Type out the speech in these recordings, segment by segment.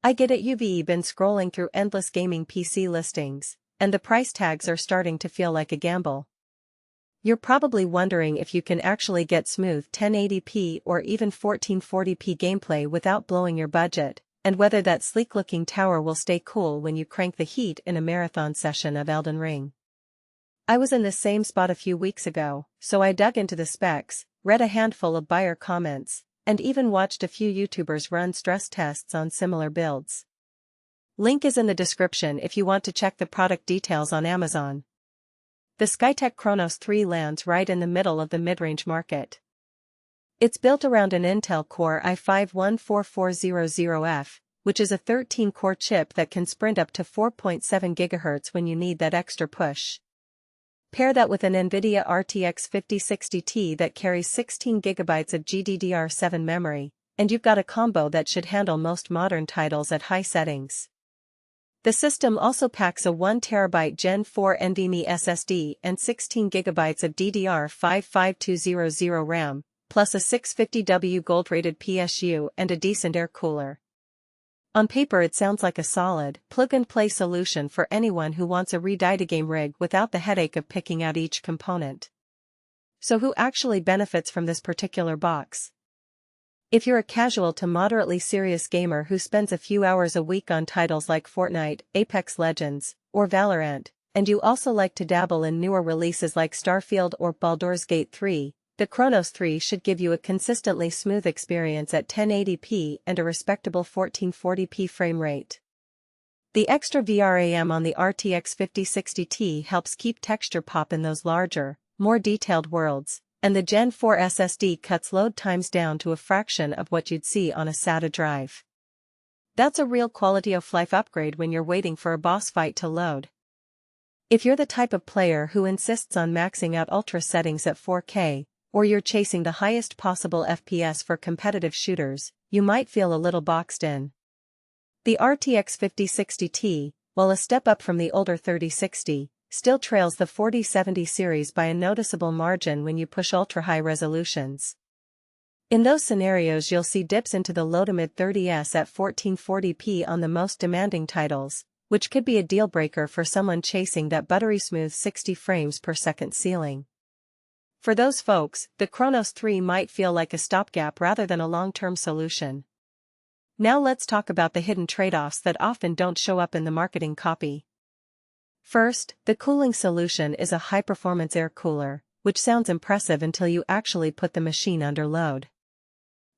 I get it, you've been scrolling through endless gaming PC listings, and the price tags are starting to feel like a gamble. You're probably wondering if you can actually get smooth 1080p or even 1440p gameplay without blowing your budget, and whether that sleek-looking tower will stay cool when you crank the heat in a marathon session of Elden Ring. I was in this same spot a few weeks ago, so I dug into the specs, read a handful of buyer comments, and even watched a few YouTubers run stress tests on similar builds. Link is in the description if you want to check the product details on Amazon. The Skytech Chronos 3 lands right in the middle of the mid-range market. It's built around an Intel Core i5-14400F, which is a 13-core chip that can sprint up to 4.7 GHz when you need that extra push. Pair that with an NVIDIA RTX 5060 that carries 16 GB of GDDR7 memory, and you've got a combo that should handle most modern titles at high settings. The system also packs a 1TB Gen 4 NVMe SSD and 16 GB of DDR5 5200 RAM, plus a 650W gold-rated PSU and a decent air cooler. On paper it sounds like a solid, plug-and-play solution for anyone who wants a ready-to-game rig without the headache of picking out each component. So who actually benefits from this particular box? If you're a casual to moderately serious gamer who spends a few hours a week on titles like Fortnite, Apex Legends, or Valorant, and you also like to dabble in newer releases like Starfield or Baldur's Gate 3, the Chronos 3 should give you a consistently smooth experience at 1080p and a respectable 1440p frame rate. The extra VRAM on the RTX 5060 helps keep texture pop in those larger, more detailed worlds, and the Gen 4 SSD cuts load times down to a fraction of what you'd see on a SATA drive. That's a real quality of life upgrade when you're waiting for a boss fight to load. If you're the type of player who insists on maxing out ultra settings at 4K, or you're chasing the highest possible FPS for competitive shooters, you might feel a little boxed in. The RTX 5060, while a step up from the older 3060, still trails the 4070 series by a noticeable margin when you push ultra-high resolutions. In those scenarios you'll see dips into the low to mid-30s at 1440p on the most demanding titles, which could be a deal-breaker for someone chasing that buttery-smooth 60 frames per second ceiling. For those folks, the Chronos 3 might feel like a stopgap rather than a long-term solution. Now let's talk about the hidden trade-offs that often don't show up in the marketing copy. First, the cooling solution is a high-performance air cooler, which sounds impressive until you actually put the machine under load.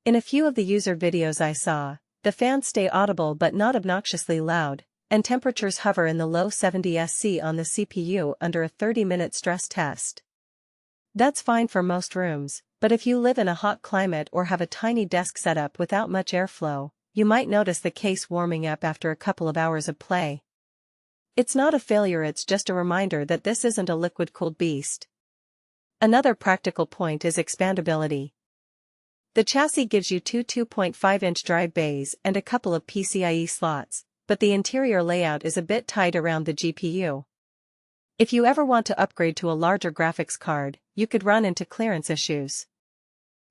In a few of the user videos I saw, the fans stay audible but not obnoxiously loud, and temperatures hover in the low 70s C on the CPU under a 30-minute stress test. That's fine for most rooms, but if you live in a hot climate or have a tiny desk setup without much airflow, you might notice the case warming up after a couple of hours of play. It's not a failure, it's just a reminder that this isn't a liquid-cooled beast. Another practical point is expandability. The chassis gives you two 2.5-inch drive bays and a couple of PCIe slots, but the interior layout is a bit tight around the GPU. If you ever want to upgrade to a larger graphics card, you could run into clearance issues.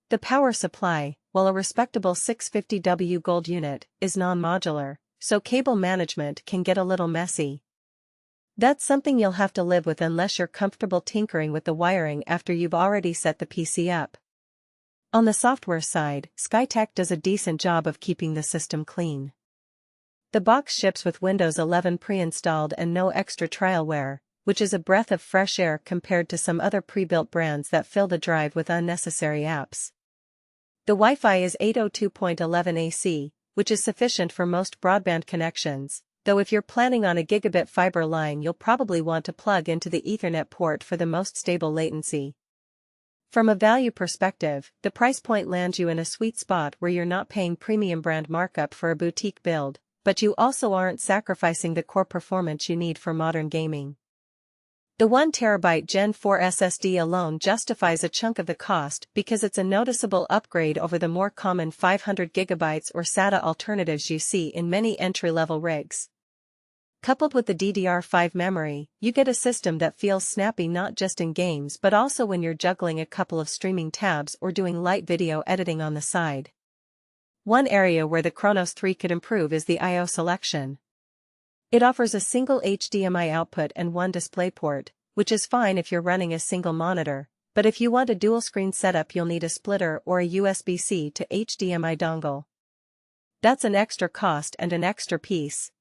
The power supply, while a respectable 650W gold unit, is non-modular, so cable management can get a little messy. That's something you'll have to live with unless you're comfortable tinkering with the wiring after you've already set the PC up. On the software side, Skytech does a decent job of keeping the system clean. The box ships with Windows 11 pre-installed and no extra trialware, which is a breath of fresh air compared to some other pre-built brands that fill the drive with unnecessary apps. The Wi-Fi is 802.11 AC, which is sufficient for most broadband connections, though if you're planning on a gigabit fiber line you'll probably want to plug into the Ethernet port for the most stable latency. From a value perspective, the price point lands you in a sweet spot where you're not paying premium brand markup for a boutique build, but you also aren't sacrificing the core performance you need for modern gaming. The 1TB Gen 4 SSD alone justifies a chunk of the cost because it's a noticeable upgrade over the more common 500GB or SATA alternatives you see in many entry-level rigs. Coupled with the DDR5 memory, you get a system that feels snappy not just in games but also when you're juggling a couple of streaming tabs or doing light video editing on the side. One area where the Chronos 3 could improve is the I/O selection. It offers a single HDMI output and one DisplayPort, which is fine if you're running a single monitor, but if you want a dual-screen setup you'll need a splitter or a USB-C to HDMI dongle. That's an extra cost and an extra piece,